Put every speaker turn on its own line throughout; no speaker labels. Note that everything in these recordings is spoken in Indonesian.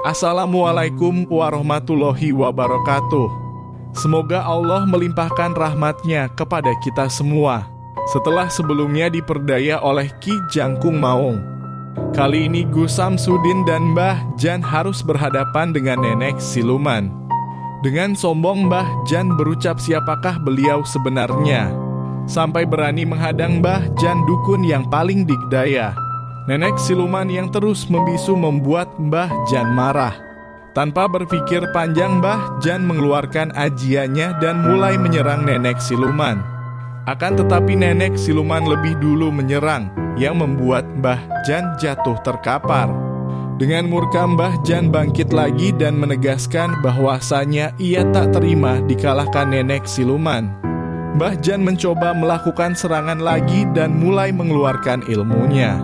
Assalamualaikum warahmatullahi wabarakatuh. Semoga Allah melimpahkan rahmatnya kepada kita semua setelah sebelumnya diperdaya oleh Ki Jangkung Maung. Kali ini Gus Samsudin dan Mbah Jan harus berhadapan dengan nenek siluman. Dengan sombong Mbah Jan berucap siapakah beliau sebenarnya, sampai berani menghadang Mbah Jan dukun yang paling digdaya. Nenek siluman yang terus membisu membuat Mbah Jan marah. Tanpa berpikir panjang, Mbah Jan mengeluarkan ajiannya dan mulai menyerang nenek siluman. Akan tetapi nenek siluman lebih dulu menyerang, yang membuat Mbah Jan jatuh terkapar. Dengan murka Mbah Jan bangkit lagi dan menegaskan bahwasanya ia tak terima dikalahkan nenek siluman. Mbah Jan mencoba melakukan serangan lagi dan mulai mengeluarkan ilmunya.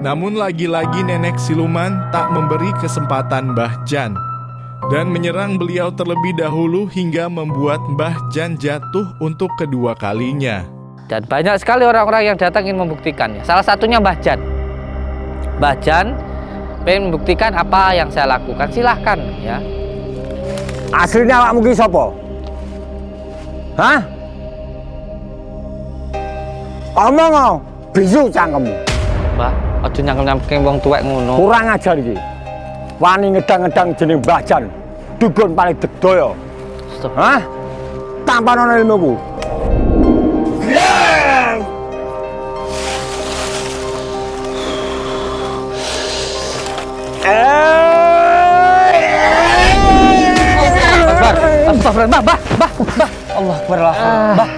Namun lagi-lagi nenek siluman tak memberi kesempatan Mbah Jan dan menyerang beliau terlebih dahulu hingga membuat Mbah Jan jatuh untuk kedua kalinya.
Dan banyak sekali orang-orang yang datang ingin membuktikannya. Salah satunya Mbah Jan. Mbah Jan pengen membuktikan apa yang saya lakukan. Silahkan ya.
Aslinya awakmu ki sapa? Hah? Omong bisu cangkemmu.
Mbah, aja nyangkel-nyangkel wong tuwek ngono.
Kurang ajar iki. Wani ngedang-ngedang jeneng Mbah Jan. Dukun paling dedaya. Hah? Tampanono ilmuku.
Astagfirullah, Mbah. Allah Akbar, Mbah.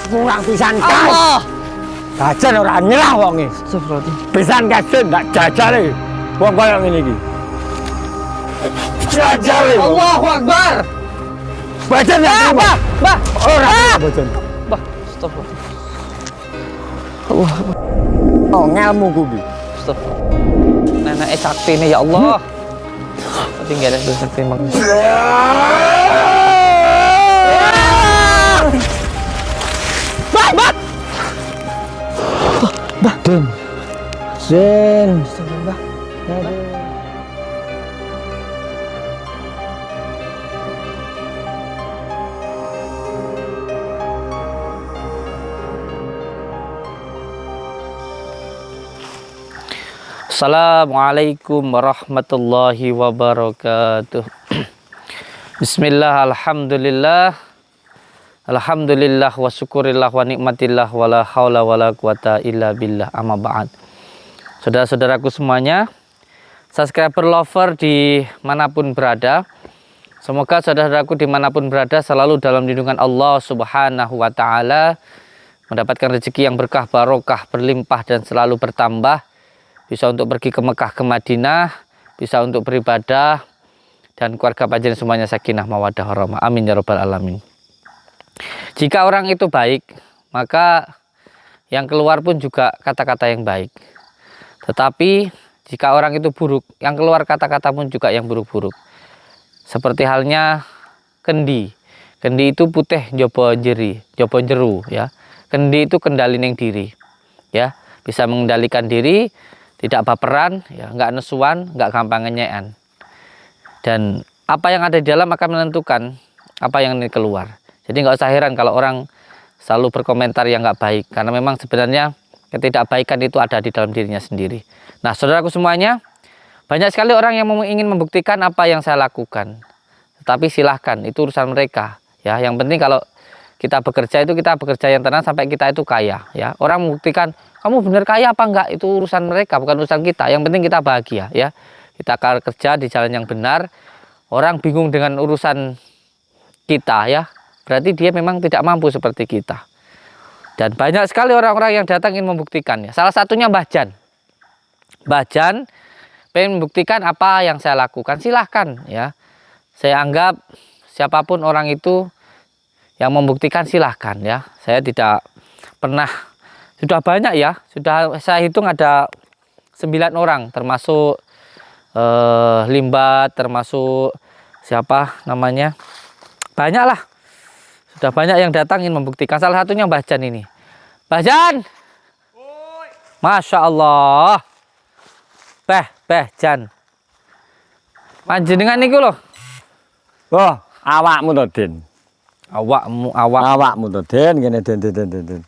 Kurang pisan kas.
Allah.
Gajan ora nyerah wonge.
Astagfirullah.
Pisan gajen ndak jajale. Wong koyo ngene iki. Jajale.
Allahu Akbar.
Bajan ya,
Mbah.
Ora bajan.
Mbah, astagfirullah. Allah.
Oh, ngelmuku ki.
Astagfirullah. Nenek sakti ini ya Allah. Tinggalin dulu sakti makanya.
Sin.
Assalamualaikum warahmatullahi wabarakatuh. Bismillah, alhamdulillah wa syukurillah wa nikmatillah wa la hawla wa la quwata illa billah, amma ba'd. Saudara-saudaraku semuanya, subscriber lover dimanapun berada, semoga saudaraku dimanapun berada selalu dalam lindungan Allah subhanahu wa ta'ala, mendapatkan rezeki yang berkah, barokah, berlimpah dan selalu bertambah, bisa untuk pergi ke Mekah, ke Madinah, bisa untuk beribadah, dan keluarga panjenengan semuanya sakinah mawaddah warahmah. Amin ya rabbal alamin. Jika orang itu baik, maka yang keluar pun juga kata-kata yang baik. Tetapi jika orang itu buruk, yang keluar kata-kata pun juga yang buruk-buruk. Seperti halnya kendi. Kendi itu putih njobo jeru ya. Kendi itu kendali ning diri. Ya, bisa mengendalikan diri, tidak baperan, ya, nggak nesuan, nggak gampang ngenyean. Dan apa yang ada di dalam akan menentukan apa yang ini keluar. Jadi nggak usah heran kalau orang selalu berkomentar yang nggak baik, karena memang sebenarnya ketidakbaikan itu ada di dalam dirinya sendiri. Nah, saudaraku semuanya, banyak sekali orang yang ingin membuktikan apa yang saya lakukan. Tetapi silahkan, itu urusan mereka. Ya, yang penting kalau kita bekerja itu kita bekerja yang tenang sampai kita itu kaya. Ya, orang membuktikan kamu benar kaya apa enggak, itu urusan mereka, bukan urusan kita. Yang penting kita bahagia. Ya, kita akan kerja di jalan yang benar. Orang bingung dengan urusan kita, ya, berarti dia memang tidak mampu seperti kita. Dan banyak sekali orang-orang yang datang ingin membuktikannya. Salah satunya Mbah Jan. Mbah Jan pengen membuktikan apa yang saya lakukan. Silahkan ya. Saya anggap siapapun orang itu yang membuktikan silahkan ya. Saya tidak pernah, sudah banyak ya. Sudah saya hitung ada 9 orang termasuk Limbat, termasuk siapa namanya. Banyak lah. Sudah banyak yang datang ingin membuktikan. Salah satunya Mbah Jan ini. Mbah Jan, Masya Allah. Jan. Panjenengan niku lho.
Oh, awakmu to, Den.
Awakmu
to, Den, ngene Den.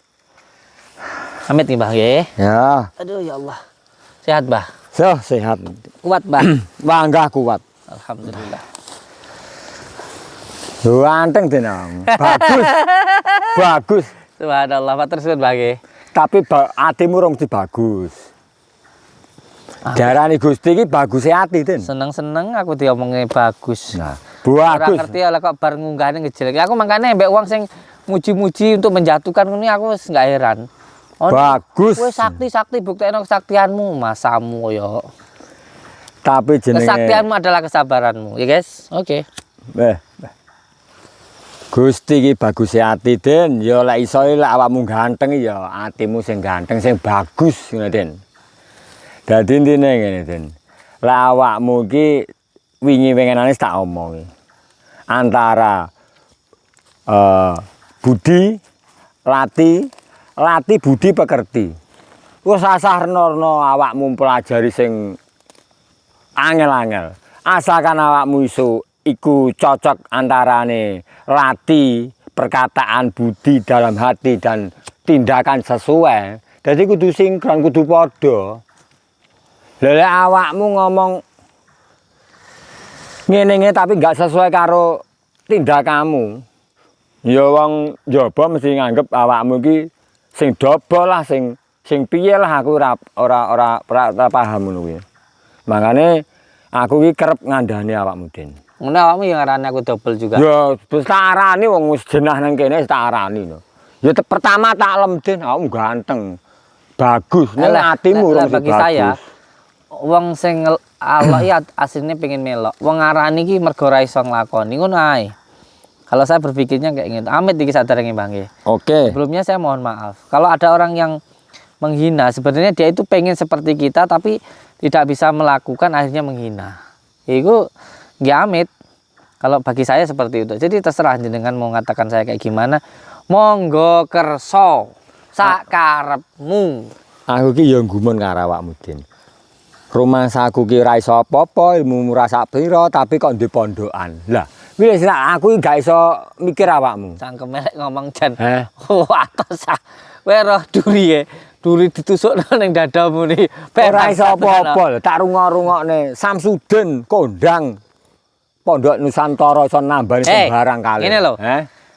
Amit nih, Mbah nggih.
Ya.
Aduh ya Allah. Sehat, Mbah.
Sehat.
Kuat, Mbah.
Bangga kuat.
Alhamdulillah.
Ganteng Den. Bagus.
Subhanallah, matur suwun, Mbah nggih.
Tapi atimu rong bagus. Darani Gusti iki bagus ati, Den.
Seneng-seneng aku diomongnya bagus.
Nah,
Ora
bagus.
ngerti lah kok bar ngunggahne ngejelek. Aku makane mbek wong sing muji-muji untuk menjatuhkan ini aku wis enggak heran. Oh,
bagus.
kowe sakti buktekno kesaktianmu, masamu yo.
Tapi jenenge
Kesaktianmu adalah kesabaranmu, ya guys. Oke.
Gusti iki bagus ati, Den. Ya lek iso lek awakmu ganteng ya atimu sing ganteng, sing bagus ngono, Den. Dadi intine ngene, Den. Lek awakmu iki wingi wengenane tak omong. Antara budi lati budi pekerti. Wis asarno awakmu pelajari sing angel-angel. Asalkan awakmu iku cocok antarane lati perkataan budi dalam hati dan tindakan sesuai. Jadi kudu sinkron, kudu padha. Lha awakmu ngomong ngene tapi enggak sesuai karo tindakanmu. Ya wong njaba mesti nganggep awakmu iki sing dobo lah, sing piye lah, aku ora paham ngono kuwi. Makane aku iki kerep ngandani awakmu, Den.
Ngono awakmu yang ngarani aku double juga.
Ya wis tak arani wong wis jenah nang kene wis tak arani lho. Ya pertama tak lem, Den, awakmu ganteng. Bagus, nek atimu
bagus. Bagi saya wong sing Allah ya aslinya pengen melok. Wong ngarani iki mergo ora iso nglakoni ngono ae. Kalau saya berpikirnya kayak gitu. Amit iki sadarnya Bang nggih.
Oke.
Sebelumnya saya mohon maaf. Kalau ada orang yang menghina, sebenarnya dia itu pengen seperti kita tapi tidak bisa melakukan, akhirnya menghina. Itu nggih amit. Kalau bagi saya seperti itu. Jadi terserah jenengan mau ngatakan saya kayak gimana. Monggo kerso sakarepmu.
Aku ki ya gumun karo awakmu, Den. Rumah saku ki ora iso apa-apa, ilmu ora sak pira, tapi kok ndek pondokan. Lah, wis aku gak iso mikir awakmu.
Cangkem elek ngomong Jan.
Oh,
atos ah. Kowe roh duri duri ditusukno ning dadamu ni.
Ora iso apa-apa, tak rungok-rungokne Samsudin kondang Pondok Nusantara iso nambani sembarang kali.
Ngene lho.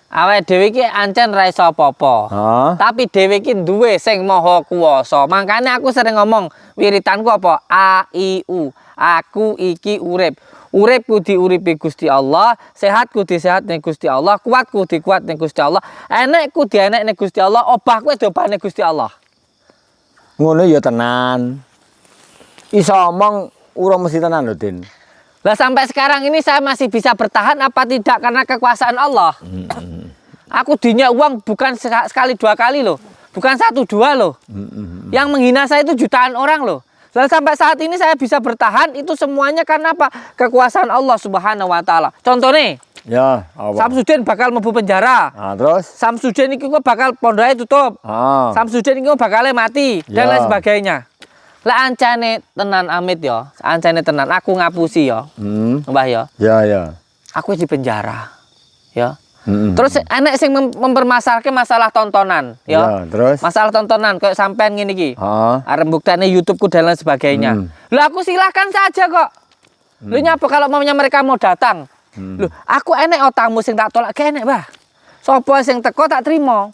Awake dhewe iki ancen ra iso apa-apa. Tapi dhewe iki duwe sing maha kuwasa. Makane aku sering ngomong wiritanku apa? A I U. Aku iki urip. Uripku diuripi Gusti Allah, sehatku disehat ning Gusti Allah, kuatku dikuat ning Gusti Allah, enekku dienek ning Gusti Allah, obahku diobah ning Gusti Allah.
Ngono ya tenan. Iso omong urung mesti tenan lho, Den.
Lah sampai sekarang ini saya masih bisa bertahan apa tidak karena kekuasaan Allah. Aku dunia uang bukan sekali dua kali loh, bukan satu dua loh. Yang menghina saya itu jutaan orang loh. Dan sampai saat ini saya bisa bertahan itu semuanya karena apa? Kekuasaan Allah Subhanahu Wa Taala. Contohnya,
ya, apa?
Samsudin bakal mlebu penjara.
Terus?
Samsudin itu bakal pondoknya tutup. Samsudin itu bakal mati dan lain sebagainya. Lah ancane tenan Amit ya, ancane tenan aku ngapusi ya. Mbah ya.
Ya.
Aku di penjara. Ya. Terus enek sing mempermasalahkan masalah tontonan, ya.
Terus
masalah tontonan kayak sampean ngene iki. Arep buktane YouTube-ku dan lain sebagainya. Lah aku silakan saja kok. Lu nyapa kalau maunya mereka mau datang. Loh, aku enek otakmu sing tak tolak enek, Mbah. Sopo sing teko tak trimo.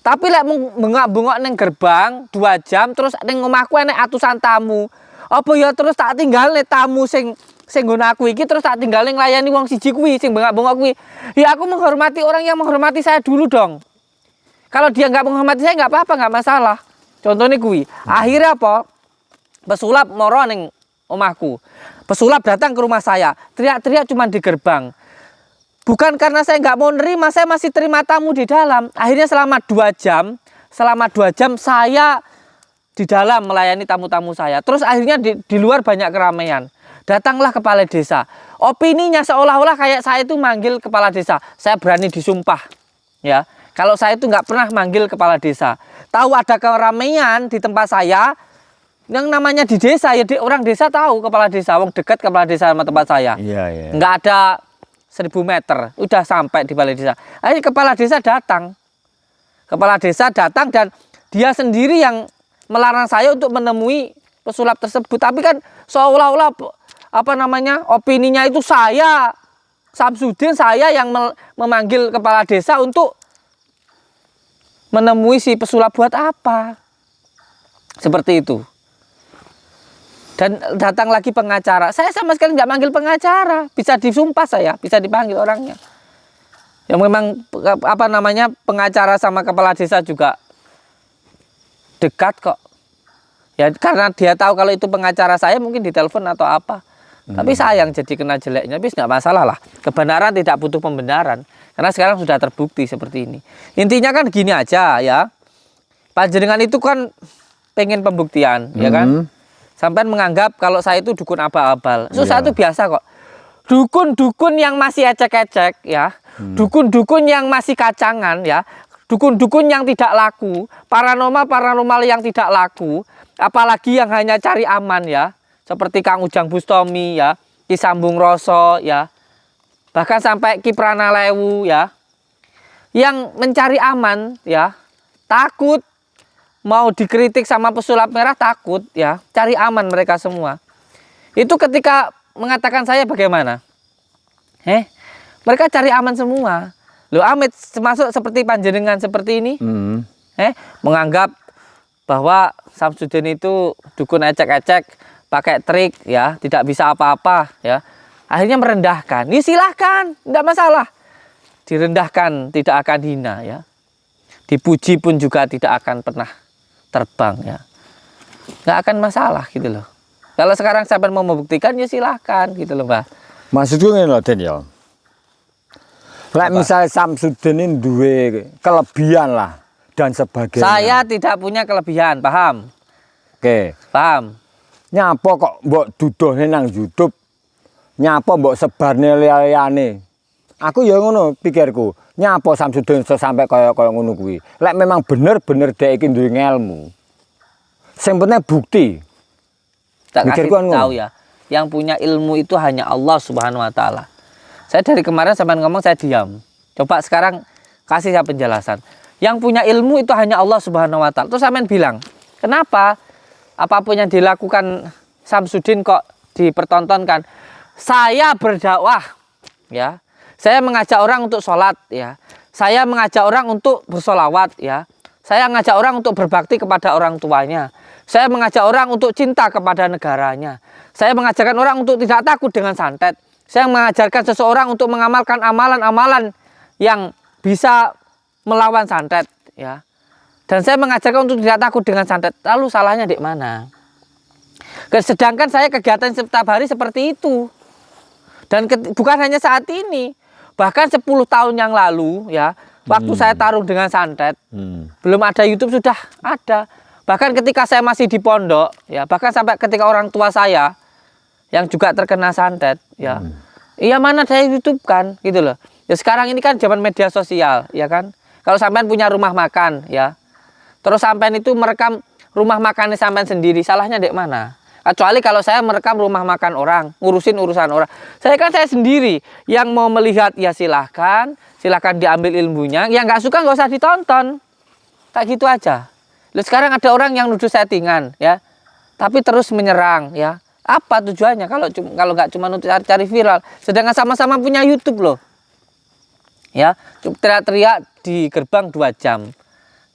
Tapi lek bengok-bengok ning gerbang 2 jam terus ning omahku enek atusan tamu. Apa ya terus tak tinggalne tamu sing nggon aku iki terus tak tinggalin nglayani wong siji kuwi sing bengak-bengok kuwi. Ya aku menghormati orang yang menghormati saya dulu dong. Kalau dia nggak menghormati saya nggak apa-apa, nggak masalah. Contohnya kuwi. Akhirnya apa? Pesulap moro ning omahku. Pesulap datang ke rumah saya. Teriak-teriak cuma di gerbang. Bukan karena saya nggak mau nerima, saya masih terima tamu di dalam. Akhirnya selama 2 jam saya di dalam melayani tamu-tamu saya. Terus akhirnya di luar banyak keramaian. Datanglah kepala desa. Opininya seolah-olah kayak saya itu manggil kepala desa. Saya berani disumpah. Ya, kalau saya itu nggak pernah manggil kepala desa. Tahu ada keramaian di tempat saya, Yang namanya di desa ya orang desa tahu, kepala desa, wong dekat kepala desa sama tempat saya.
Iya, iya.
Nggak ada 1000 meter, udah sampai di balai desa. Akhirnya kepala desa datang. Kepala desa datang dan dia sendiri yang melarang saya untuk menemui pesulap tersebut. Tapi kan seolah-olah apa namanya opininya itu saya, Samsudin, saya yang memanggil kepala desa untuk menemui si pesulap buat apa? Seperti itu. Dan datang lagi pengacara. Saya sama sekali nggak manggil pengacara. Bisa disumpah saya, bisa dipanggil orangnya. Yang memang apa namanya pengacara sama kepala desa juga dekat kok. Ya karena dia tahu kalau itu pengacara saya mungkin ditelepon atau apa. Tapi sayang jadi kena jeleknya. Tapi nggak masalah lah. Kebenaran tidak butuh pembenaran. Karena sekarang sudah terbukti seperti ini. Intinya kan gini aja ya. Panjenengan itu kan pengen pembuktian, ya kan? Sampai menganggap kalau saya itu dukun abal-abal. Saya itu biasa kok. Dukun-dukun yang masih ecek-ecek ya. Dukun-dukun yang masih kacangan ya. Dukun-dukun yang tidak laku. Paranormal yang tidak laku. Apalagi yang hanya cari aman ya. Seperti Kang Ujang Bustomi ya. Ki Sambung Roso ya. Bahkan sampai Ki Pranalewu ya. Yang mencari aman ya. Takut. Mau dikritik sama pesulap merah takut ya, cari aman mereka semua. Itu ketika mengatakan saya bagaimana? Mereka cari aman semua. Loh Amit termasuk seperti panjenengan seperti ini, menganggap bahwa Samsudin itu dukun ecek-ecek, pakai trik ya, tidak bisa apa-apa ya. Akhirnya merendahkan. Ini silahkan, tidak masalah. Direndahkan tidak akan hina ya. Dipuji pun juga tidak akan pernah terbang ya, nggak akan masalah gitu loh. Kalau sekarang siapa mau membuktikan ya silahkan gitu loh Mbak.
Maksudku ngene lho Den ya. Lek misal Samsudin ini duwe kelebihan lah dan sebagainya.
Saya tidak punya kelebihan, paham?
Oke.
Paham.
Nyapa kok mbok dudohne nang YouTube? Nyapa mbok sebarne liyane? Aku ya ngono pikirku. Nyapa Samsudin iso sampai kaya ngono kuwi. Lek memang bener-bener dhek iki duwe ilmu. Sing penting bukti.
Tak kasih tahu ya. Yang punya ilmu itu hanya Allah Subhanahu wa taala. Saya dari kemarin sampai ngomong saya diam. Coba sekarang kasih saya penjelasan. Yang punya ilmu itu hanya Allah Subhanahu wa taala. Terus sampean bilang, "Kenapa apapun yang dilakukan Samsudin kok dipertontonkan?" Saya berdakwah ya. Saya mengajak orang untuk sholat ya. Saya mengajak orang untuk bersolawat ya. Saya mengajak orang untuk berbakti kepada orang tuanya. Saya mengajak orang untuk cinta kepada negaranya. Saya mengajarkan orang untuk tidak takut dengan santet. Saya mengajarkan seseorang untuk mengamalkan amalan-amalan yang bisa melawan santet ya. Dan saya mengajarkan untuk tidak takut dengan santet. Lalu salahnya di mana? Sedangkan saya kegiatan setiap hari seperti itu. Dan bukan hanya saat ini. Bahkan 10 tahun yang lalu ya, waktu saya tarung dengan santet, belum ada YouTube sudah ada. Bahkan ketika saya masih di pondok ya, bahkan sampai ketika orang tua saya yang juga terkena santet ya. Iya mana ada YouTube kan gitu loh. Ya sekarang ini kan zaman media sosial ya kan. Kalau sampean punya rumah makan ya. Terus sampean itu merekam rumah makannya sampean sendiri, salahnya di mana? Kecuali kalau saya merekam rumah makan orang, ngurusin urusan orang. Saya sendiri yang mau melihat ya silahkan diambil ilmunya. Yang nggak suka nggak usah ditonton. Kayak gitu aja. Lalu sekarang ada orang yang nuduh settingan ya, tapi terus menyerang ya. Apa tujuannya kalau nggak cuma untuk cari viral? Sedangkan sama-sama punya YouTube loh. Ya, teriak-teriak di gerbang 2 jam.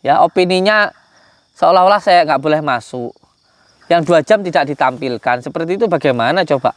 Ya, opininya seolah-olah saya nggak boleh masuk. Yang 2 jam tidak ditampilkan. Seperti itu bagaimana coba?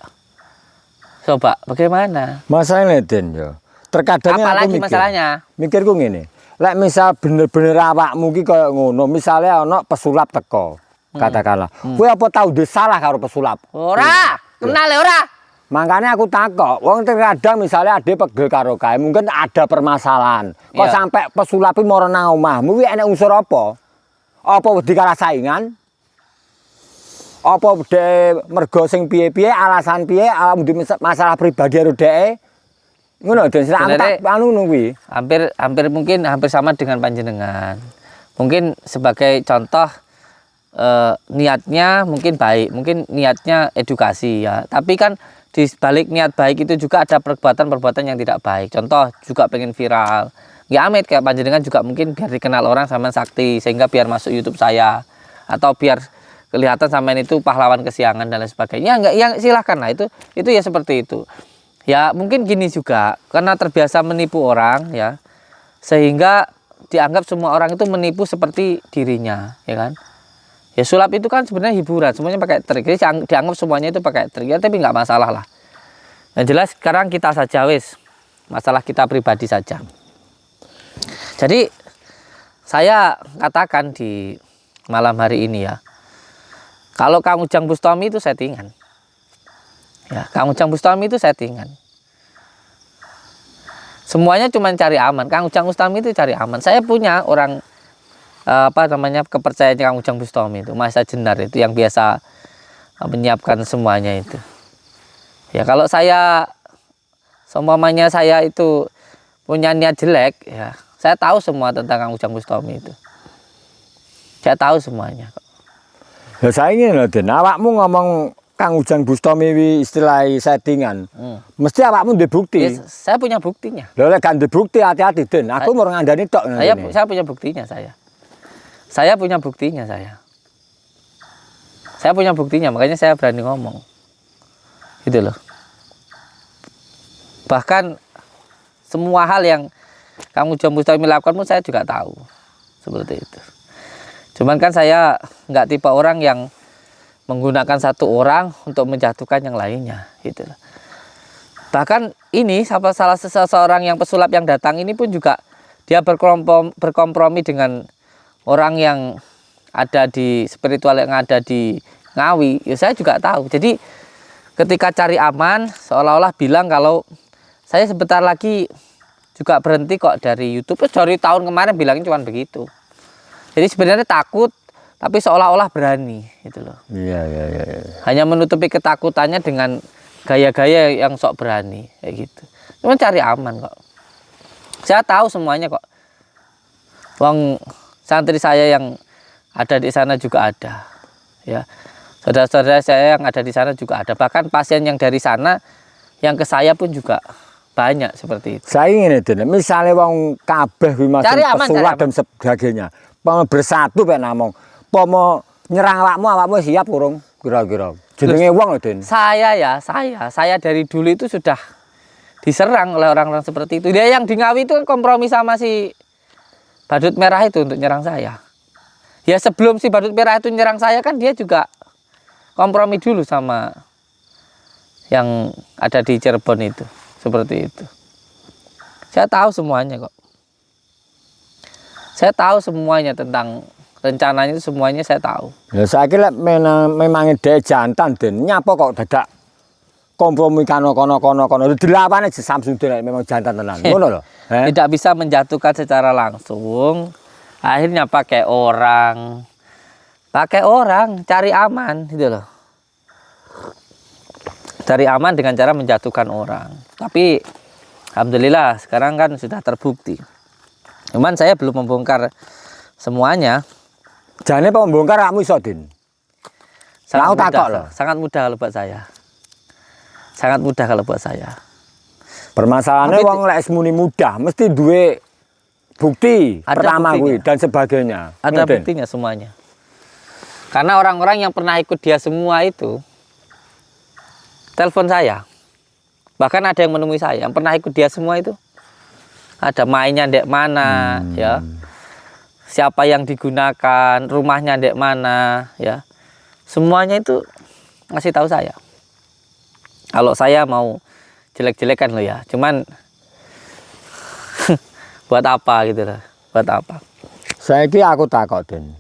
Coba bagaimana?
Masalahnya Den ya. Terkadang
apalagi masalahnya?
Mikirku ngene. Lek misal bener-bener awakmu ki kaya ngono, misale ana pesulap teko, katakanlah. Kowe apa tau ndek salah karo pesulap?
Ora, kenal ya ora.
Makanya aku takok, wong terkadang misalnya ade pegel karo kae, mungkin ada permasalahan. Kok sampai pesulap moro nang omahmu kuwi enek unsur apa? Apa wedi kalah saingan? Apa dhek mergo sing piye-piye, alasan piye, masalah pribadi karo dhek? Ngono Den, tak anu kuwi.
Hampir sama dengan panjenengan. Mungkin sebagai contoh niatnya mungkin baik, mungkin niatnya edukasi ya. Tapi kan di balik niat baik itu juga ada perbuatan-perbuatan yang tidak baik. Contoh juga pengen viral. Ya amit kayak panjenengan juga mungkin biar dikenal orang sama sakti sehingga biar masuk YouTube saya atau biar kelihatan sampean itu pahlawan kesiangan dan lain sebagainya. Enggak, yang silahkan lah itu ya seperti itu. Ya mungkin gini juga karena terbiasa menipu orang ya sehingga dianggap semua orang itu menipu seperti dirinya, ya kan? Ya sulap itu kan sebenarnya hiburan, semuanya pakai trik. Jadi dianggap semuanya itu pakai trik, ya, tapi nggak masalah lah. Yang jelas sekarang kita saja wis, masalah kita pribadi saja. Jadi saya katakan di malam hari ini ya, kalau Kang Ujang Bustami itu settingan. Ya, Kang Ujang Bustami itu settingan. Semuanya cuma cari aman. Kang Ujang Bustami itu cari aman. Saya punya orang kepercayaan Kang Ujang Bustami itu, Mas Jenar itu yang biasa menyiapkan semuanya itu. Ya kalau saya seumpamanya saya itu punya niat jelek ya, saya tahu semua tentang Kang Ujang Bustami itu. Saya tahu semuanya kok.
Ya saya ingin loh, Den, awakmu ngomong Kang Ujang Bustami istilah settingan. Mesti awakmu ndek bukti.
Ya, saya punya buktinya.
Lho lek gak ndek bukti hati-hati, Den. Aku mau ngandani tok.
Saya punya buktinya saya. Saya punya buktinya saya. Saya punya buktinya, makanya saya berani ngomong. Gitu loh. Bahkan semua hal yang Kang Ujang Bustami lakukan pun saya juga tahu. Seperti itu. Cuman kan saya nggak tipe orang yang menggunakan satu orang untuk menjatuhkan yang lainnya. Gitu loh. Bahkan ini salah seseorang yang pesulap yang datang ini pun juga dia berkompromi dengan orang yang ada di spiritual yang ada di Ngawi, ya saya juga tahu. Jadi ketika cari aman, seolah-olah bilang kalau saya sebentar lagi juga berhenti kok dari YouTube. Dari tahun kemarin bilangnya cuma begitu. Jadi sebenarnya takut, tapi seolah-olah berani, gitu loh.
Iya.
Hanya menutupi ketakutannya dengan gaya-gaya yang sok berani, kayak gitu. Cuma cari aman kok. Saya tahu semuanya kok. Wong santri saya yang ada di sana juga ada, ya. Saudara-saudara saya yang ada di sana juga ada. Bahkan pasien yang dari sana, yang ke saya pun juga banyak seperti itu.
Saya ingin itu, misalnya wong kabeh masuk pesulap dan sebagainya, bersatu pak namong, pomo nyerang awakmu siap urung kira-kira. Jenenge wong lho, Den.
Saya dari dulu itu sudah diserang oleh orang-orang seperti itu. Dia yang di Ngawi itu kan kompromi sama si Badut Merah itu untuk nyerang saya. Ya sebelum si Badut Merah itu nyerang saya kan dia juga kompromi dulu sama yang ada di Cirebon itu. Seperti itu. Saya tahu semuanya kok. Saya tahu semuanya tentang rencananya itu semuanya saya tahu.
Ya saya kira memang ide jantan, Den. Nyapa kok dadak kompromi kono. Dilapane Samsudin memang jantan tenan. Ngono lho.
Tidak bisa menjatuhkan secara langsung. Akhirnya pakai orang, cari aman gitu loh. Cari aman dengan cara menjatuhkan orang. Tapi alhamdulillah sekarang kan sudah terbukti. Cuman saya belum membongkar semuanya.
Jane pembongkar kamu iso, Den.
Sangat mudah kalau buat saya. Sangat mudah kalau buat saya.
Permasalahannya wong lek muni mudah, mesti duwe bukti pertama kuwi dan sebagainya.
Ada buktinya semuanya. Karena orang-orang yang pernah ikut dia semua itu telepon saya. Bahkan ada yang menemui saya yang pernah ikut dia semua itu. Ada mainnya ndek mana, ya. Siapa yang digunakan, rumahnya ndek mana, ya. Semuanya itu ngasih tahu saya. Kalau saya mau jelek-jelekan loh ya, cuman buat apa gitu loh, buat apa?
Saiki aku takok, Den.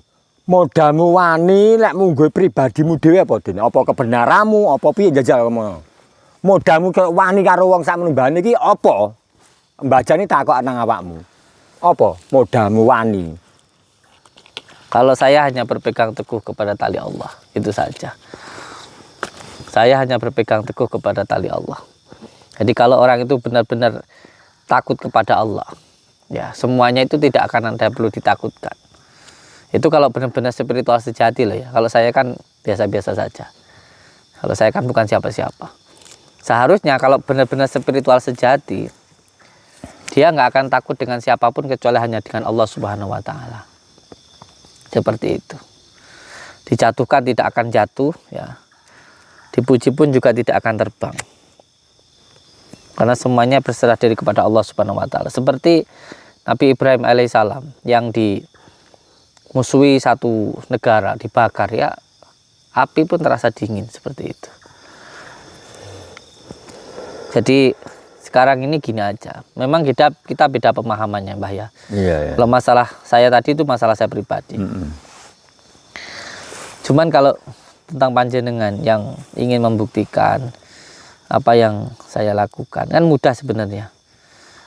Modalmu wani lek munggo pribadimu dhewe apa, Den? Apa kebenaranmu, apa piye njajal kamu? Modalmu wani karo wong sak menembane iki apa? Mbajane takok nang awakmu. Apa modalmu wani?
Kalau saya hanya berpegang teguh kepada tali Allah, itu saja. Saya hanya berpegang teguh kepada tali Allah. Jadi kalau orang itu benar-benar takut kepada Allah, ya semuanya itu tidak akan ada perlu ditakutkan. Itu kalau benar-benar spiritual sejati loh ya. Kalau saya kan biasa-biasa saja. Kalau saya kan bukan siapa-siapa. Seharusnya kalau benar-benar spiritual sejati, dia nggak akan takut dengan siapapun kecuali hanya dengan Allah Subhanahu wa Ta'ala. Seperti itu. Dijatuhkan tidak akan jatuh, ya. Dipuji pun juga tidak akan terbang. Karena semuanya berserah diri kepada Allah Subhanahu wa Ta'ala. Seperti Nabi Ibrahim alaihissalam yang dimusuhi satu negara, dibakar, ya. Api pun terasa dingin seperti itu. Jadi sekarang ini gini aja. Memang kita beda pemahamannya, Mbah ya.
Iya.
Kalau masalah saya tadi itu masalah saya pribadi. Cuman kalau tentang panjenengan yang ingin membuktikan apa yang saya lakukan kan mudah sebenarnya.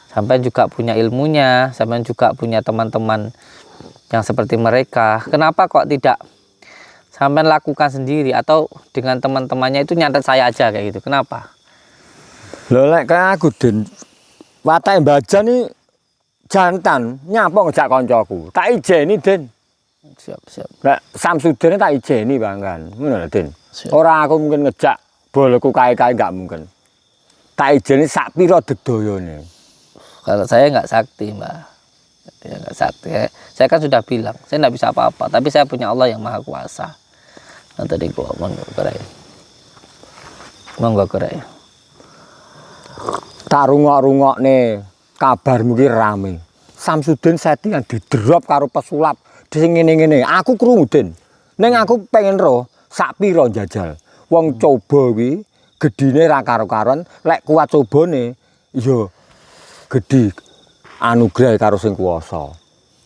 Sampai juga punya ilmunya, sampai juga punya teman-teman yang seperti mereka. Kenapa kok tidak sampai lakukan sendiri atau dengan teman-temannya itu nyantet saya aja kayak gitu? Kenapa?
Lho lek kaya aku Den watake Mbajan iki jantan nyapa ngejak kancaku. Tak ijeni Den.
Siap.
Lek Samsudin tak ijeni bangkan. Ngono lho Den.
Siap.
Ora aku mungkin ngejak bolku kae-kae enggak mungkin. Tak ijeni sak pira dedayane.
Kalau saya nggak sakti, Mbak. Ya nggak sakti. Saya kan sudah bilang, saya nggak bisa apa-apa. Tapi saya punya Allah yang Maha Kuasa. Nah, tadi gua monggo kerai.
Tak rungok-rungokne kabarmu ki rame. Samsudin settingan didrop karo pesulap sing ngene-ngene. Aku krungu Den. Ning aku pengen roh sak pira njajal. Wong coba kuwi gedine ra karo-karon, lek kuat cobane ya gedhi anugrah karo sing kuwasa.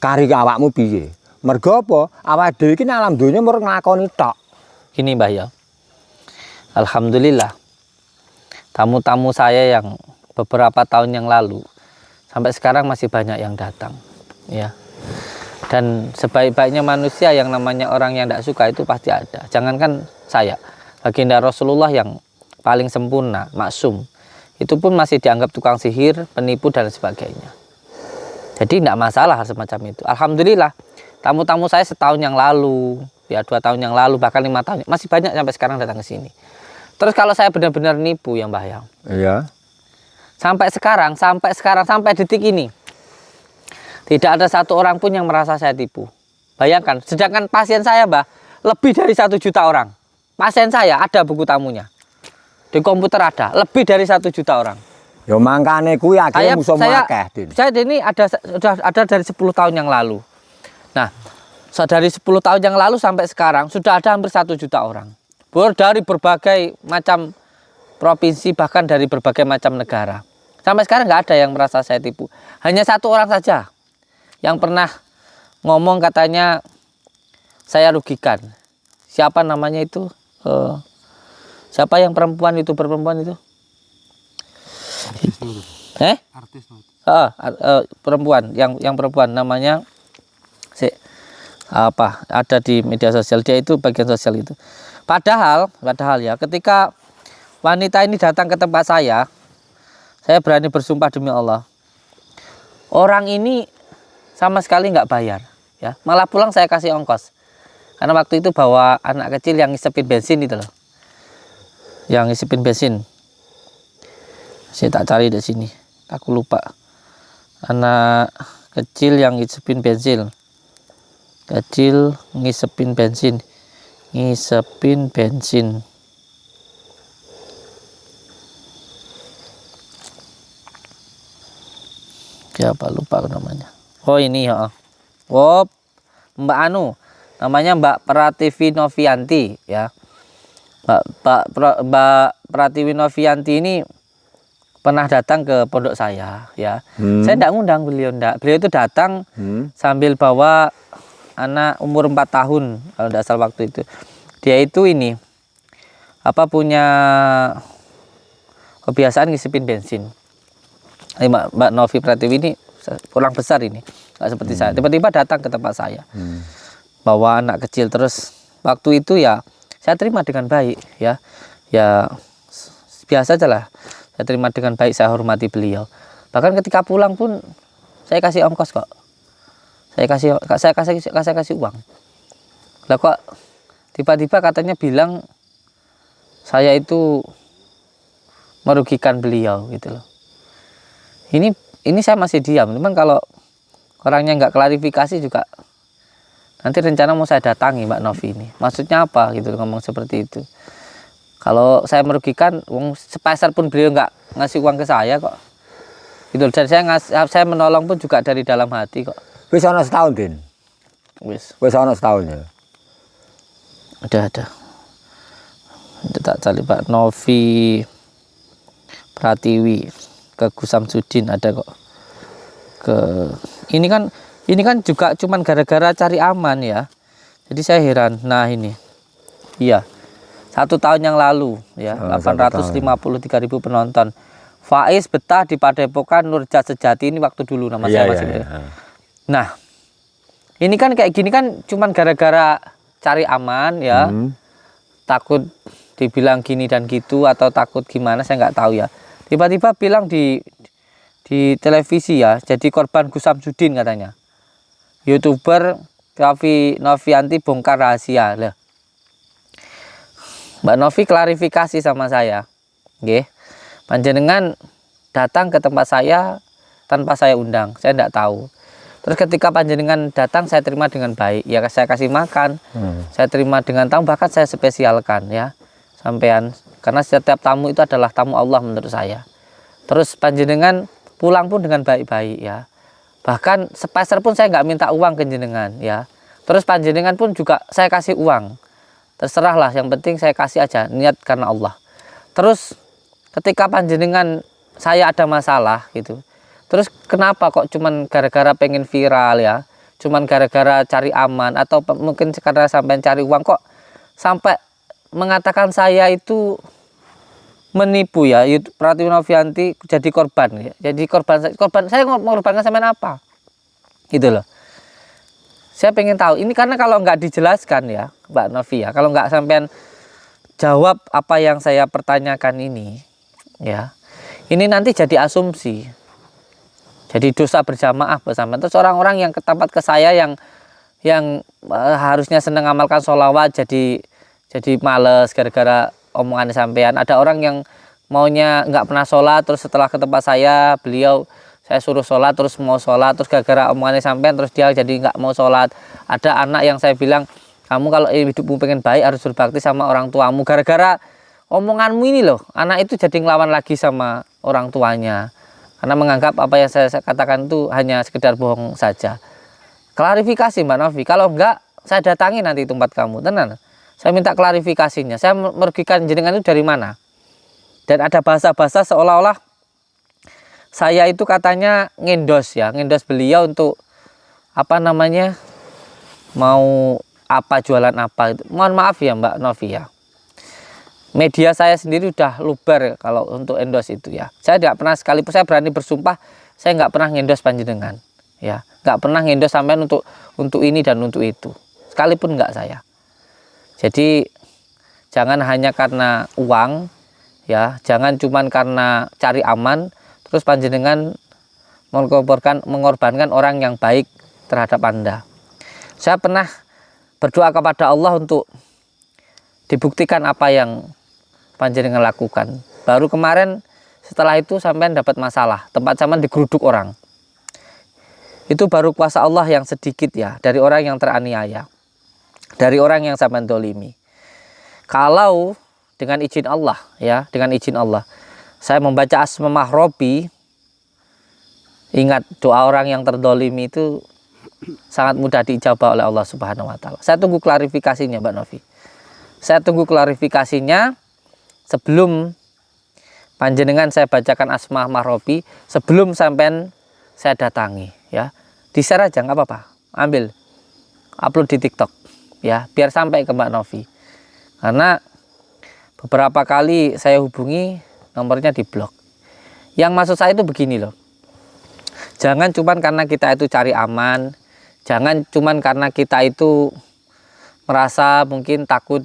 Kari awakmu piye? Mergo apa? Awake dhewe iki nang alam donya mung nglakoni tok.
Gini, Mbah ya. Alhamdulillah. Tamu-tamu saya yang beberapa tahun yang lalu sampai sekarang masih banyak yang datang, ya. Dan sebaik-baiknya manusia yang namanya orang yang tidak suka itu pasti ada. Jangankan saya, baginda Rasulullah yang paling sempurna, maksum, itu pun masih dianggap tukang sihir, penipu dan sebagainya. Jadi tidak masalah semacam itu. Alhamdulillah, tamu-tamu saya setahun yang lalu, ya 2 tahun yang lalu, bahkan 5 tahun, masih banyak sampai sekarang datang ke sini. Terus kalau saya benar-benar nipu ya Mbah ya.
Iya.
Sampai sekarang, sampai detik ini, tidak ada satu orang pun yang merasa saya tipu. Bayangkan, sedangkan pasien saya Mbah, lebih dari 1 juta orang. Pasien saya ada buku tamunya. Di komputer ada, lebih dari 1 juta orang.
Ya mangkane kuwi akeh musuh akeh, Din.
Saya ini sudah ada dari 10 tahun yang lalu. Nah, dari 10 tahun yang lalu sampai sekarang sudah ada hampir 1 juta orang. Dari berbagai macam provinsi, bahkan dari berbagai macam negara. Sampai sekarang nggak ada yang merasa saya tipu. Hanya 1 orang saja yang pernah ngomong katanya saya rugikan. Siapa namanya itu? Siapa yang perempuan itu? Artis. Perempuan yang perempuan namanya ada di media sosial, dia itu bagian sosial itu. Padahal ya ketika wanita ini datang ke tempat saya berani bersumpah demi Allah, orang ini sama sekali nggak bayar, ya. Malah pulang saya kasih ongkos, karena waktu itu bawa anak kecil yang ngisepin bensin itu loh, yang ngisepin bensin. Saya tak cari di sini, aku lupa. Anak kecil yang ngisepin bensin, ngisepin bensin. Siapa, lupa namanya. Oh ini ya. Oh, Mbak Anu, namanya Mbak Pratiwi Novianti ya. Mbak Pratiwi Novianti ini pernah datang ke pondok saya ya. Saya tidak ngundang beliau, enggak. Beliau itu datang sambil bawa anak umur 4 tahun kalau tidak salah waktu itu. Dia itu ini punya kebiasaan ngisipin bensin. Mbak Novi Pratiwi ini kurang besar ini, nggak seperti saya. Tiba-tiba datang ke tempat saya, bawa anak kecil. Terus waktu itu ya saya terima dengan baik ya biasa aja lah. Saya terima dengan baik, saya hormati beliau. Bahkan ketika pulang pun saya kasih ongkos kok. Saya kasih uang. Lah kok tiba-tiba katanya bilang saya itu merugikan beliau gitu loh. Ini saya masih diam. Cuman kalau orangnya nggak klarifikasi juga nanti rencana mau saya datangi Mbak Novi ini. Maksudnya apa gitu ngomong seperti itu. Kalau saya merugikan, uang sepeser pun beliau nggak ngasih uang ke saya kok. Gitu. Dan saya menolong pun juga dari dalam hati kok.
Wis ana setahun, Din.
Wis
Ana setahun ya.
ada. Tak cari Pak Novi Pratiwi ke Gus Samsudin ada kok. Ini kan juga cuman gara-gara cari aman ya. Jadi saya heran. Nah ini, iya 1 tahun yang lalu ya, 853.000 penonton. Faiz betah di Padepokan Nurjat Sejati, ini waktu dulu nama saya masih. Nah, ini kan kayak gini kan cuman gara-gara cari aman ya. Takut dibilang gini dan gitu atau takut gimana saya nggak tahu ya. Tiba-tiba bilang di televisi ya, jadi korban Gus Samsudin katanya. YouTuber Novianti bongkar rahasia lah. Mbak Novi klarifikasi sama saya. Nggih. Panjenengan datang ke tempat saya tanpa saya undang, saya tidak tahu. Terus ketika panjenengan datang saya terima dengan baik, ya saya kasih makan, saya terima dengan tamu, bahkan saya spesialkan ya sampean, karena setiap tamu itu adalah tamu Allah menurut saya. Terus panjenengan pulang pun dengan baik-baik ya, bahkan sepeser pun saya nggak minta uang ke jenengan ya. Terus panjenengan pun juga saya kasih uang, terserahlah, yang penting saya kasih aja, niat karena Allah. Terus ketika panjenengan saya ada masalah gitu, terus kenapa kok cuman gara-gara pengen viral ya, cuman gara-gara cari aman atau mungkin karena sampai cari uang, kok sampai mengatakan saya itu menipu ya, Pratiwi Novianti jadi korban ya. Jadi korban saya mengorbankan sampean apa gitu loh. Saya pengen tahu ini, karena kalau nggak dijelaskan ya Mbak Novi ya, kalau nggak sampean jawab apa yang saya pertanyakan ini ya, ini nanti jadi asumsi, jadi dosa berjamaah bersama. Terus orang-orang yang ke tempat ke saya yang harusnya seneng amalkan sholawat jadi males gara-gara omongan sampean. Ada orang yang maunya nggak pernah sholat, terus setelah ke tempat saya saya suruh sholat, terus mau sholat, terus gara-gara omongannya sampean terus dia jadi nggak mau sholat. Ada anak yang saya bilang, kamu kalau hidupmu pengen baik harus berbakti sama orang tuamu, gara-gara omonganmu ini loh, anak itu jadi ngelawan lagi sama orang tuanya karena menganggap apa yang saya katakan itu hanya sekedar bohong saja. Klarifikasi Mbak Novi, kalau enggak saya datangi nanti tempat kamu, tenan. Saya minta klarifikasinya, saya merugikan jenengan itu dari mana? Dan ada bahasa-bahasa seolah-olah saya itu katanya ngendos beliau untuk apa namanya, mau apa, jualan apa. Mohon maaf ya Mbak Novi ya, media saya sendiri udah luber kalau untuk endorse itu ya. Saya tidak pernah, sekalipun saya berani bersumpah saya nggak pernah ngendorse panjenengan ya, nggak pernah ngendorse sampean untuk ini dan untuk itu, sekalipun nggak saya. Jadi jangan hanya karena uang ya, jangan cuman karena cari aman terus panjenengan mengorbankan orang yang baik terhadap Anda. Saya pernah berdoa kepada Allah untuk dibuktikan apa yang panjenengan lakukan. Baru kemarin setelah itu sampean dapat masalah, tempat sampean digeruduk orang. Itu baru kuasa Allah yang sedikit ya, dari orang yang teraniaya, dari orang yang sampean dolimi. Kalau dengan izin Allah ya, dengan izin Allah saya membaca Asma Robi, ingat doa orang yang terdolimi itu sangat mudah diijabah oleh Allah Subhanahu wa Ta'ala. Saya tunggu klarifikasinya Mbak Novi. Saya tunggu klarifikasinya sebelum panjenengan saya bacakan Asma Robi, sebelum sampean saya datangi ya. Di-share aja nggak apa-apa. Ambil, upload di TikTok ya, biar sampai ke Mbak Novi. Karena beberapa kali saya hubungi nomornya di blok. Yang maksud saya itu begini loh. Jangan cuman karena kita itu cari aman, jangan cuman karena kita itu merasa mungkin takut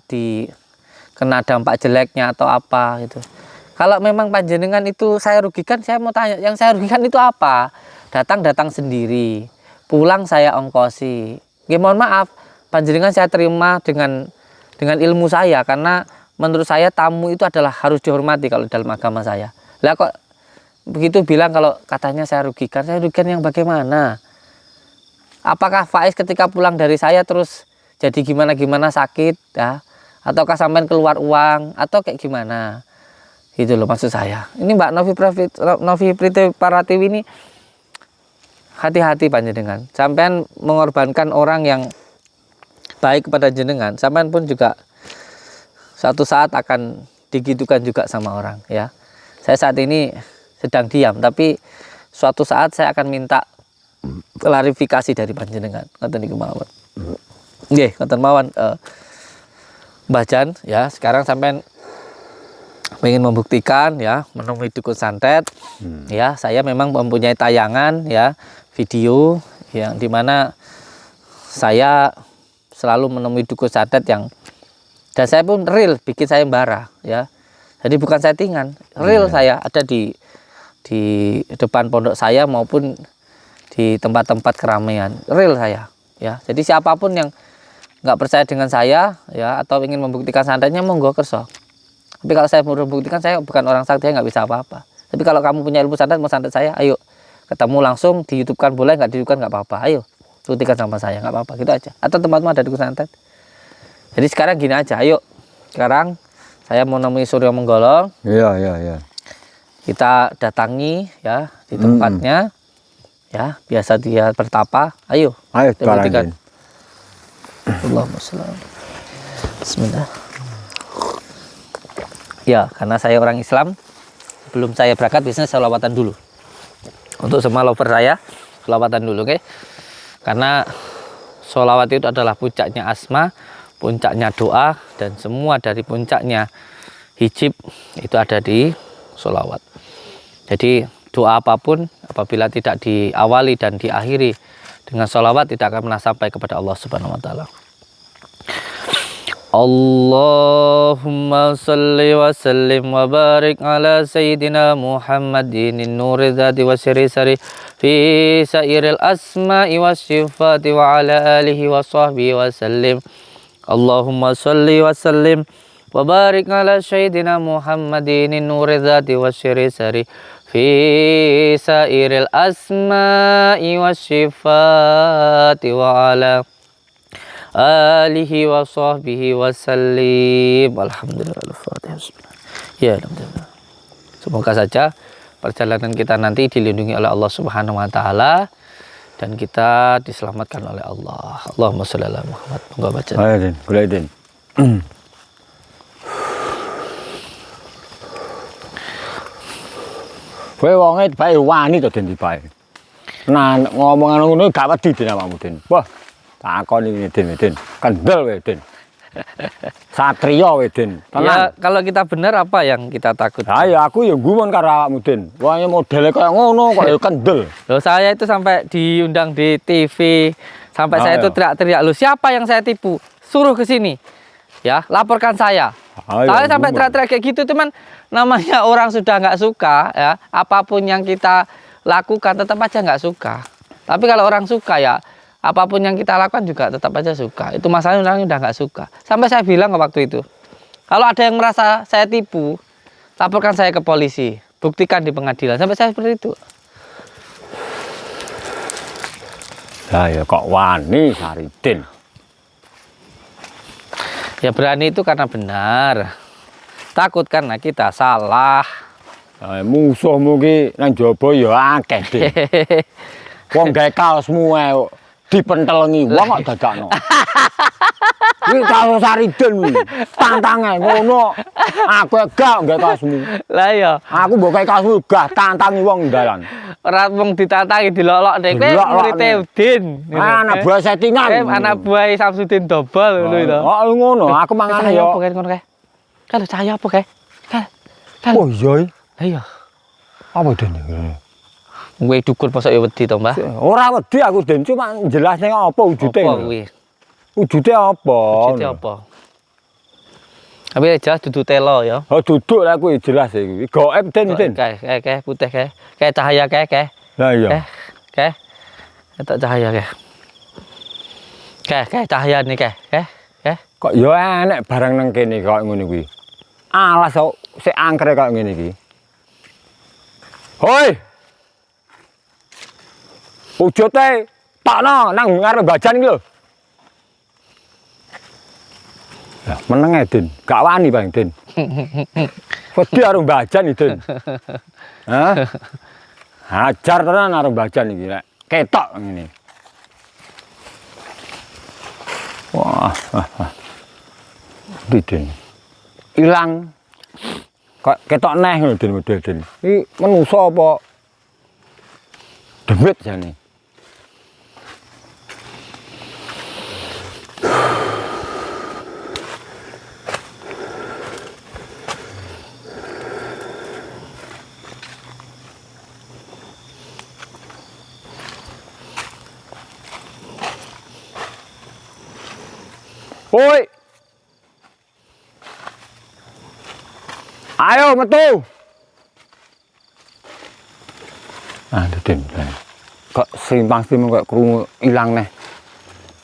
kena dampak jeleknya atau apa gitu. Kalau memang panjenengan itu saya rugikan, saya mau tanya, yang saya rugikan itu apa? Datang sendiri, pulang saya ongkosi. Nggih, mohon maaf, panjenengan saya terima dengan ilmu saya, karena menurut saya tamu itu adalah harus dihormati kalau dalam agama saya. Lah kok begitu bilang kalau katanya saya rugikan yang bagaimana? Apakah Faiz ketika pulang dari saya terus jadi gimana sakit ya? Ataukah sampean keluar uang atau kayak gimana? Gitu loh maksud saya. Ini Mbak Novi Priti Paratiwi ini hati-hati panjenengan. Sampean mengorbankan orang yang baik kepada jenengan, sampean pun juga suatu saat akan digitukan juga sama orang ya. Saya saat ini sedang diam, tapi suatu saat saya akan minta klarifikasi dari panjenengan. Ngoten niku mawon. Nggih, ngoten mawon Mbah Jan ya. Sekarang sampean ingin membuktikan ya, menemui dukun santet ya. Saya memang mempunyai tayangan ya, video yang dimana saya selalu menemui dukun santet yang, dan saya pun real bikin sayembara ya. Jadi bukan settingan, real saya ada di depan pondok saya maupun di tempat-tempat keramaian, real saya ya. Jadi siapapun yang nggak percaya dengan saya ya, atau ingin membuktikan santetnya, monggo kerso. Tapi kalau saya mau membuktikan, saya bukan orang sakti, saya nggak bisa apa-apa. Tapi kalau kamu punya ilmu santet, mau santet saya, ayo ketemu langsung, di YouTube kan boleh, nggak di YouTube kan nggak apa-apa. Ayo buktikan sama saya, nggak apa-apa, gitu aja. Atau tempatmu ada dukun santet. Jadi sekarang gini aja, ayo sekarang saya mau nemui Suryo Menggolong.
Iya.
Kita datangi ya di tempatnya ya, biasa dia bertapa. Ayo buktikan. Allahumma sholli. Bismillah. Ya, karena saya orang Islam, sebelum saya berangkat biasanya sholawatan dulu. Untuk semua lover saya, sholawatan dulu, oke? Karena sholawat itu adalah puncaknya asma, puncaknya doa, dan semua dari puncaknya hijab itu ada di sholawat. Jadi doa apapun apabila tidak diawali dan diakhiri dengan sholawat, tidak akan pernah sampai kepada Allah Subhanahu wa Ta'ala. Allahumma salli wa sallim wa barik ala sayyidina Muhammadin nuri dzati wa sirri sari fi sairil asma'i wa sifati wa ala alihi wa sahbihi wa sallim. Allahumma salli wa sallim wa barik ala sayyidina Muhammadin nuri dzati wa sirri sari fi sairil asma'i wa sifati wa ala alihi wa sahbihi wa sallim. Alhamdulillah. Ya, alhamdulillah. Semoga saja perjalanan kita nanti dilindungi oleh Allah Subhanahu wa Ta'ala dan kita diselamatkan oleh Allah. Allahumma sholli ala Muhammad. Monggo baca.
Ayo Den, golek Den. Kowe wonge bae wani to Den bae. Nah, ngomongan ngono gak wedi Den awakmu Den. Wah, takon iki Den, kendel wae Den. Satria wae Den.
Ya, kalau kita benar apa yang kita takut?
Ha ya aku ya gumun karo awakmu Den. Wong modele kaya ngono kok ya kendel.
Loh, saya itu sampai diundang di TV, sampai saya itu teriak-teriak, "Loh, siapa yang saya tipu? Suruh ke sini." Ya, laporkan saya. Saya sampai teriak-teriak kayak gitu, teman. Namanya orang sudah nggak suka ya, apapun yang kita lakukan tetap aja nggak suka. Tapi kalau orang suka ya, apapun yang kita lakukan juga tetap aja suka. Itu masalahnya orang udah nggak suka. Sampai saya bilang waktu itu, kalau ada yang merasa saya tipu, laporkan saya ke polisi, buktikan di pengadilan. Sampai saya seperti itu.
Lah ya kok wani Saridin.
Ya berani itu karena benar. Takut karena kita salah.
Musuhmu ki nang jaba ya akeh Den. Wong gawe kaosmu ae dipentelengi wong kok dadakno. Iki kaos Saridin kuwi. Tantange ngono. Aku gak gawe kaosmu.
Lah ya,
aku mbok gawe kaosmu gak tantangi wong dalan.
Ora wong ditantangi dilolok nek kowe murid Udin.
Anak buah settingan.
Anak buah Samsudin Dobol ngono itu.
Oh ngono, aku mangane
ya.
yo.
Apa kae ngono kae? Kan cahaya apa kae? Kan.
Oh iya.
Lah iya.
Apa Den?
Kowe dukun mosok ya wedi to, Mbah?
Ora wedi aku Den, cuma jelasne apa wujude.
Apa kuwi?
Wujude apa?
Wujude apa? Tapi jelas dudu telo ya.
Oh duduk lah kuwi jelas iki. Gaib Den Den.
Kae putih kae. Kae cahaya kae.
Lah iya.
Kae. ketok cahaya ke. Ke cahaya nih ke.
Kok ya enek barang nang kene kok ngono kuwi. Alas kok sik angkre kok ngene iki. Hoi. Wujute takno nang ngarep bajan iki lho. Ya meneng ae, Din. Gak wani, Bang, Din. Wedi karo bajan iki, Din. Hah? Hajar tenan karo bajan iki rek. Ketok ngene. Wah. Din. Ilang. Kok ketok neh ngono Din model Din. Iki manusa apa demit jane. Woi. Ayo metu. Ah, Din. Kok simpang-simpang kok krungu ilang neh.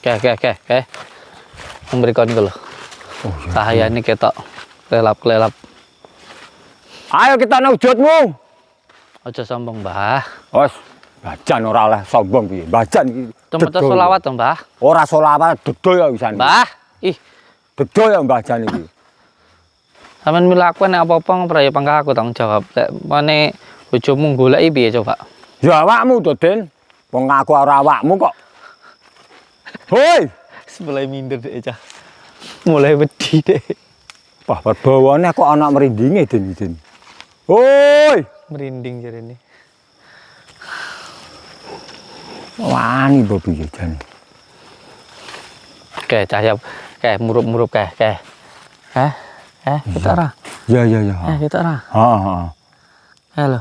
Ke. Memberikan iku lho.
Oh, iya.
Cahaya ini ketok kelelap.
Ayo kita nang wujudmu.
Aja sombong, Mbah.
Wes, bajan ora oleh sombong piye. Bajan iki.
Cuma selawat to, Mbah.
Ora selawat dedo ya wisan.
Mbah, ih,
Dedo ya bajan iki.
sampean milaku nek apa-apa ngepraya pangkah aku tanggung jawab. Lek mane bojomu goleki piye coba?
Ya awakmu to, Den. Wong aku ora awakmu kok. Hoi,
Mulai minder deh, Cah. Mulai wedi deh.
wah perbawane kok ana merindinge, Den. Hoi,
Merinding jarene.
wani mbok piye jane.
Oke, cahaya. Oke, murup-murup ke. Kita ora.
Ya.
Kita ora.
Ha.
Halo.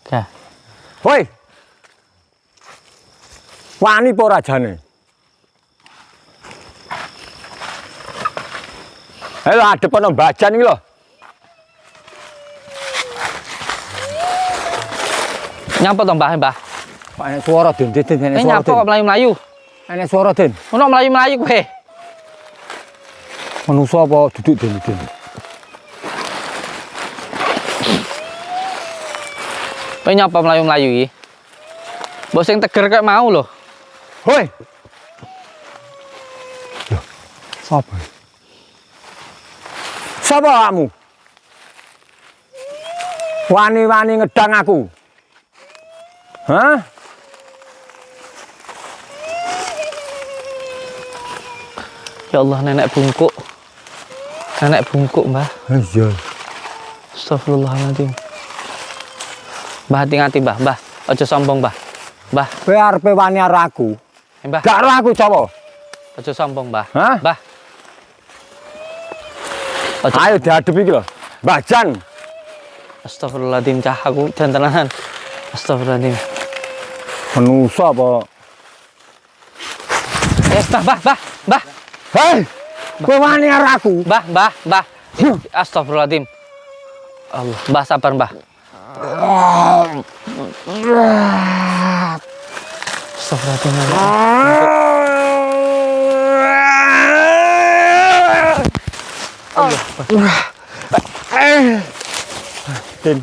Oke.
Hoi. Wani apa ora jane? Ayo adep ana bajan iki lho.
Nyapa to, Mbah?
Kok enek swara, Den. Enek swara.
Nyapa kok melayu-melayu?
Enek swara, Den.
Ono melayu-melayu kowe.
Manusa apa duduk, Den?
Kowe nyapa melayu-melayu iki? Mbok sing teger kok mau lho.
Hoi. Loh, sapa? Sapa awakmu? Wani-wani ngedang aku. Hah?
Ya Allah, nenek bungkuk. Nenek bungkuk, Mbah.
Iya.
Astagfirullahaladzim. Mbah, hati-hati, Mbah. Mbah, aja sombong, Mbah. Mbah,
Kowe arepe wani karo aku.
Mbah,
Gak karo aku sapa?
aja sombong, Mbah.
Hah?
Mbah. Aja.
Ayo diadep iki lho. Bajan.
Astagfirullahaladzim, Cah. Aku jantenan. Astagfirullahaladzim.
Manusa apa?
Mbah.
Hei! Kowe wani karo aku.
Mbah. Astagfirullahaladzim. Allah, Mbah sabar, Mbah. Astagfirullahaladzim.
Den,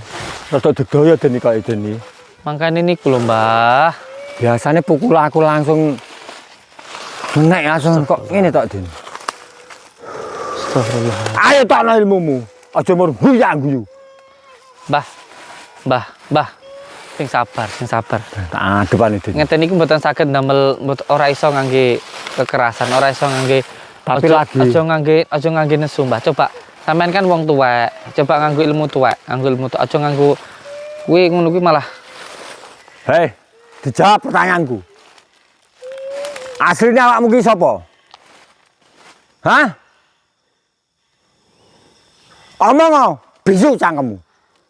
rada dedaya Den kok Den iki.
Makanya niku lho, Mbah.
Biasanya pukul aku langsung menek langsung kok ngene tok Den.
Astagfirullah.
Ayo takno ilmumu. Aja mur guyu.
Mbah. Sing sabar.
Tak adepane Den.
Ngeten iki mboten saged ndamel ora iso ngangge kekerasan, ora iso ngangge
Tapi lagi
aja ngangge nesu, Mbah. Coba sampean kan wong tuwek, coba nganggo ilmu tuwek, aja nganggo kuwi ngono kuwi malah.
Hei, dijawab pertanyaanku. Aslinya awakmu ki sapa? Hah? Omong bisu cangkemmu.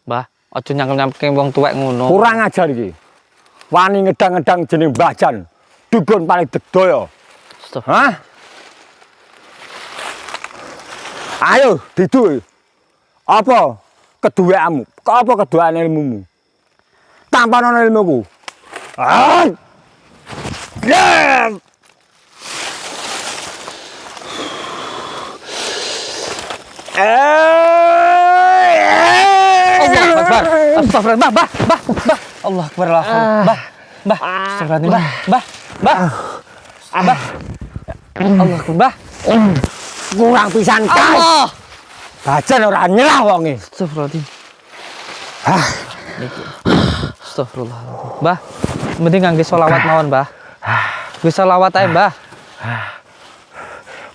Mbah, aja nyangkem-nyangkem wong tuwek ngono.
Kurang ajar iki. Wani ngedang-ngedang jeneng Bajan. Dukun paling dedaya. Hah? Ayo, didu. Apa keduweanmu? Apa keduwean ilmumu? Tanpa ana ilmuku. Ah!
Allah Akbar. Astagfirullah, Bah. Allah Akbar. Bah. Astagfirullah, Bah. Allah Akbar, Bah.
Kurang pisan kas.
Allah.
Bajan ora nyerah wonge.
Astagfirullahaladzim. Astagfirullah. Bah, mending ngangge sholawat mawon, Bah. Bisa sholawat ae, Bah.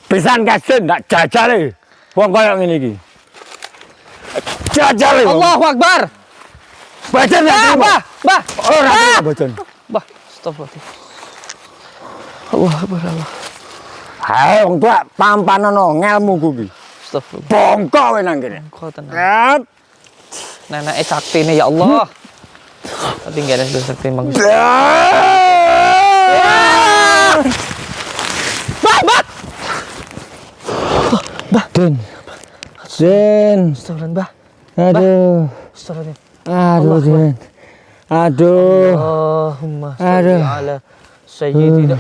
Pisan kasen ndak jajale. Wong koyo ngene iki. Jajale.
Allahu Akbar.
Bajan ya,
Bah.
Ora bajan.
Bah, astagfirullahaladzim. Allah Akbar, Allah.
Hae wong tua pampanono ngelmu kuwi.
Astagfirullah.
Bongko kowe nang kene.
Kau tenang.
Kat.
Nenek sakti nih ya Allah. Tapi nggak ada sakti bagus. Bah.
Den.
Astagfirullah, Bah.
Aduh.
Astagfirullah.
Aduh, Den. Aduh.
Allahumma sholli ala sayyidina.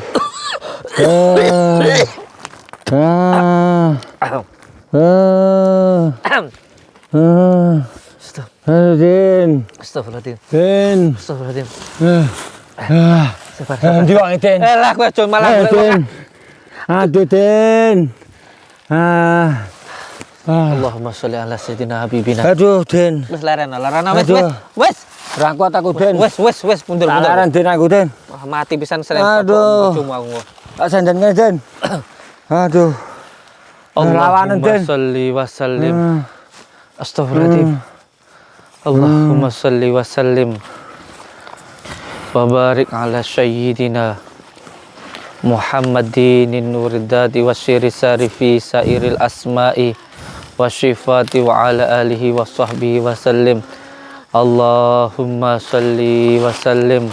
Den.
Astagfirullahaladzim.
Den.
Astagfirullahaladzim.
Ndi wong Den?
Lah kowe aja malah
Den. Aduh, Den.
Allahumma sholli ala sayyidina habibina.
Aduh, Den.
Wes larana wes
Aduh.
wes.
Ra kuat aku, Den.
Wes mundur.
Laran Den aku, Den.
Wah, mati pisan sering
Aduh.
cuma aku.
Tak sandane, Den. Aduh. Lawanan,
Allahumma
Den.
sholli wa sallim. Astagfirullahaladzim. Allahumma sholli wa sallim. Wa barik ala sayyidina Muhammadin nuridati wa syirisari fi sairil asma'i wa syifati wa ala alihi wa sahbihi wa sallim. Allahumma sholli wa sallim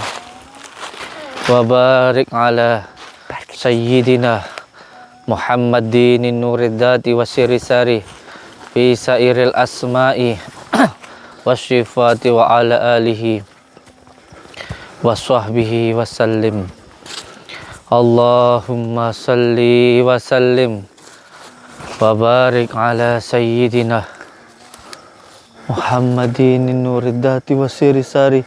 wa barik ala sayyidina Muhammadin nuridati wa syirisari fi sairil asma'i wa syifati wa ala alihi wa sahbihi wa sallim. Allahumma salli wa sallim wa barik ala sayyidina Muhammadin nuridati wa syirisari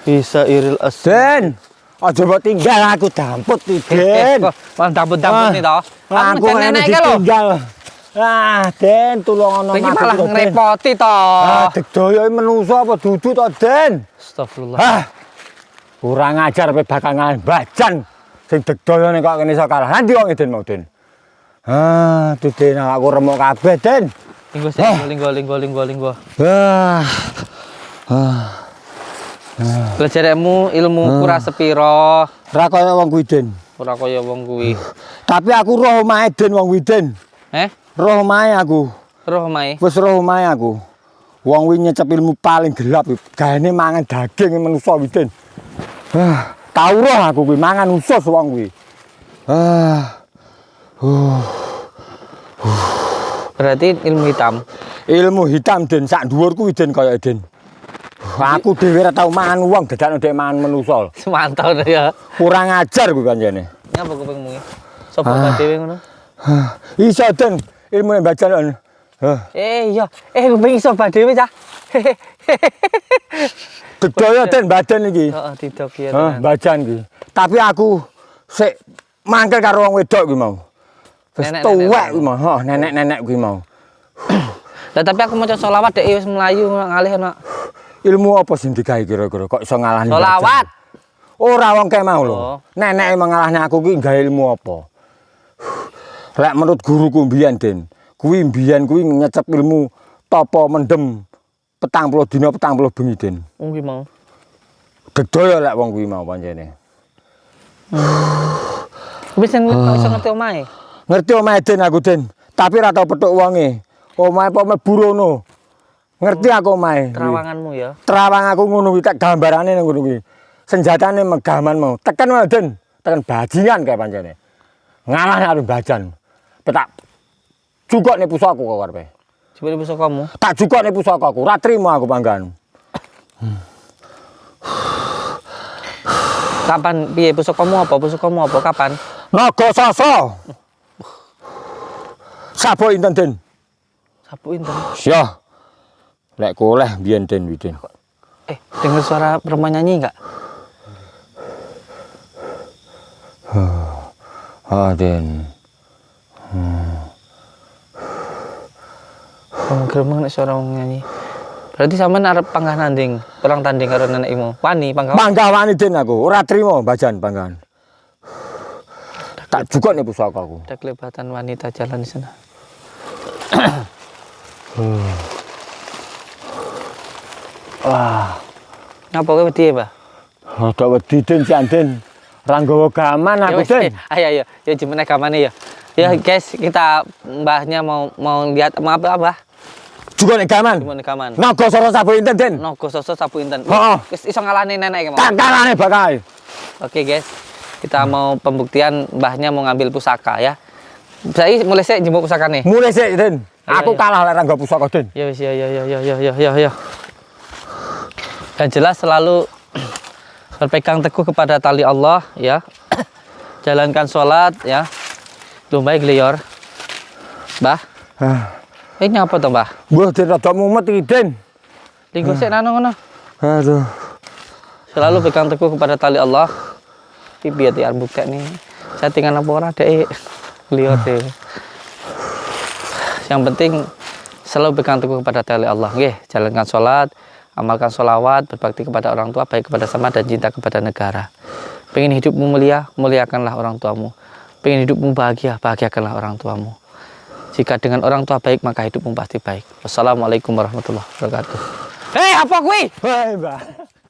fi sairil asma'i.
Den. Aja mbok tinggal aku damput iki, Den.
Mantap nih toh.
Aku ngene ditinggal. Den, tulung ana
Iki malah ngrepoti toh.
Degdaya menungso apa dudu to, Den?
Astagfirullah.
Kurang ajar pe bakal bajan sing degdaya nek kok kene iso kalah. Nanti wong Den mau, Den. Tuh Den aku remuk kabeh, Den.
Linggo.
Ah.
Belajarmu ilmu kurang sepiro.
Ora kaya wong kuwi, Den.
Ora kaya wong kuwi.
Tapi aku roh omahe Den wong kuwi, Den. Roh omahe aku.
Roh omahe.
Wis roh omahe aku. Wong kuwi nyecep ilmu paling gelap, gaene mangan daging manusa kuwi, Den. Tau roh aku kuwi mangan usus wong kuwi.
Berarti ilmu hitam.
Ilmu hitam, Den, sak dhuwur kuwi, Den, kaya Den. Aku dhewe ora tau mangan wong, dadakno dhek mangan manusa.
Semantau ya.
Kurang ajar kuwi pancene.
Nyapa kupingmu iki? Sopo dhewe ngono?
Iso, Den, ilmune bajan.
Iya. Kuping iso dhewe cah.
Degdaya, Den, badan iki.
Heeh, didok ya.
Bajan iki. Tapi aku sik mangkel karo wong wedok kuwi mau. Wis tuwek kuwi mau. Nenek-nenek kuwi mau.
Lah tapi aku maca selawat dek wis mlayu ngalih ana.
Ilmu apa sing digawe kira-kira kok iso ngalahni?
Selawat.
Ora wong kae mau lho.
Oh.
Nenek mengalahne aku kuwi gawe ilmu apa? Lek menurut guruku mbiyen, Den, kuwi mbiyen kuwi nyecep ilmu tapa mendem 40 dina 40 bengi, Den.
Wong kuwi mau.
Gedaya lek wong kuwi mau pancene.
Wis iso ngerti omahe.
Ngerti omahe Den aku, Den. Tapi ora tau petuk wonge. Omahe apa mlebu rono. Ngerti aku omahe.
Terawanganmu ya.
Terawang aku ngono kuwi tak gambarane ngono kuwi. Senjatane megaman mau. Tekan wae, Den. Tekan bajingan kae pancene. Ngalah karo bajan. Petak cukokne pusaka kok karepe.
Coba bisa kamu.
Tak cukokne pusakaku. Ora trimo aku panggan.
Kapan piye pusakamu apa? Pusakamu apa? Kapan?
Naga Sasa. Sapo inten Den?
Sapu inten.
Syah. Lek koleh biyen Den widen.
Dengar suara perempuan nyanyi enggak?
Den.
Gremeng nek suara wong nyanyi. Berarti sampean arep panggah nanding, perang tanding karo nenekmu. Wani panggah.
Panggah wani Den aku, ora trimo bajan panggahan. Tak juga nih pusakaku.
Ada kelebatan wanita jalan di sana.
Wah,
Ngapa kowe wedi, Mbah?
ada wedi Den jan Den. Ra nggawa gaman aku
wis,
Den.
ayo ya jemene gamane ya. Ya guys, kita mbahnya mau lihat mau apa, Mbah?
Juga nek gaman.
Jemene gaman.
Naga Sasa sapo inten Den.
Naga Sasa sapu inten.
Heeh.
Wis iso ngalahne nenek mau.
Tak kalane bakal.
Oke guys, kita mau pembuktian mbahnya mau ngambil pusaka ya. Saya mulai sik jemput pusakane.
Mulai sik Den. Aku
Iya.
kalah lek ra nggawa pusaka Den.
Ya wis ya. Dan jelas selalu berpegang teguh kepada tali Allah ya. Jalankan sholat ya. Duh baik liyor. Mbah. Ini apa tuh, Mbah?
Mbah Den rada mumet iki Den.
Linggo sik nang ngono.
Aduh.
Selalu pegang teguh kepada tali Allah. Iki biar di arbuk nih. Settingan apa ora dek liyor deh. Yang penting selalu pegang teguh kepada tali Allah. Nggih, jalankan sholat, amalkan sholawat, berbakti kepada orang tua, baik kepada sama dan cinta kepada negara. Pengen hidupmu mulia, muliakanlah orang tuamu. Pengen hidupmu bahagia, bahagiakanlah orang tuamu. Jika dengan orang tua baik, maka hidupmu pasti baik. Wassalamualaikum warahmatullahi wabarakatuh. Apa kuwi?
Hei, Mbah.